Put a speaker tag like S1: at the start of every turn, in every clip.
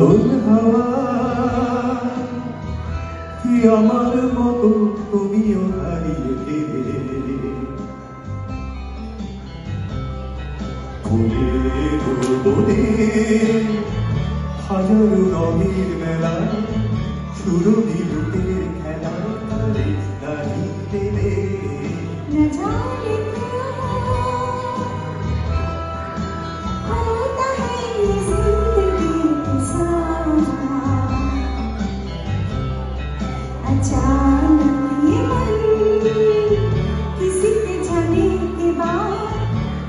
S1: পাগল হাওয়া কি আমার মতো তুমিও হারিয়ে গেলে ফুলের বনে হাজারো রঙের মেলা সুরভি রূপের খেলা দাঁড়িয়ে
S2: न जाने क्या होता है ये जिंदगी के साथ अचानक ये मन किसी के जाने के बाद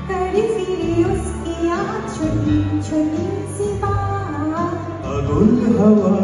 S2: कर फिरे उसकी याद छोटी छोटी सी बात
S1: पागल हवा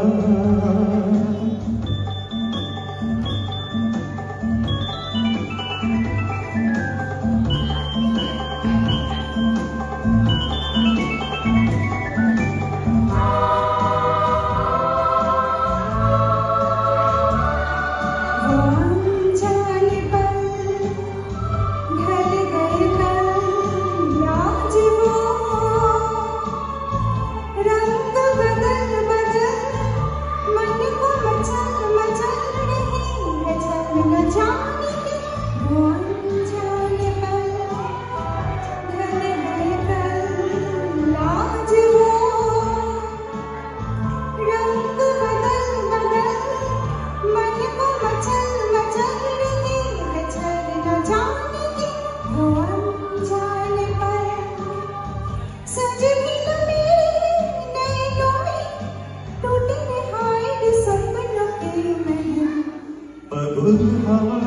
S1: পাগল হাওয়া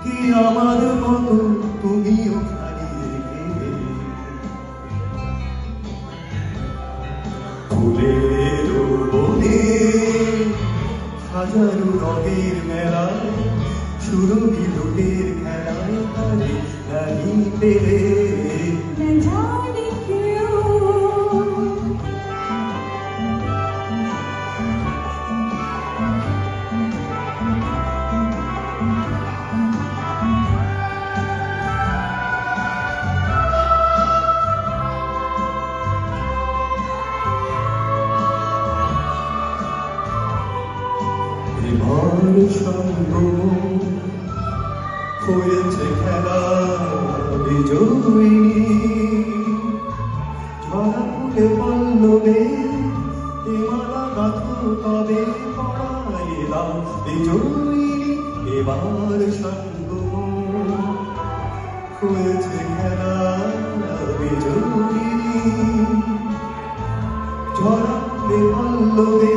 S1: কি আমার মতো তুমিও হারিয়ে গেলে ফুলের বনে হাজারো রঙের মেলায় সুরভি রূপের খেলায় তারে দাঁড়িয়ে পেলে এবার সঙ্গম হয়েছে খেলা বিজয়ী ঝরা ফুলে পল্লবে মালা গাঁথো তবে পড়াইলাম বিজয়ী এবার সঙ্গম হয়েছে খেলা বিজয়ী ঝরা ফুলে পল্লবে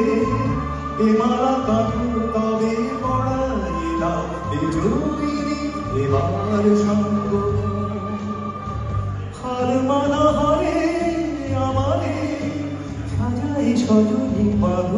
S1: মালা গাঁথো তবে পড়াইলাম বিজয়ী এবার সঙ্গ হার মালা হরে আমারে সাজাই সজনী পাগল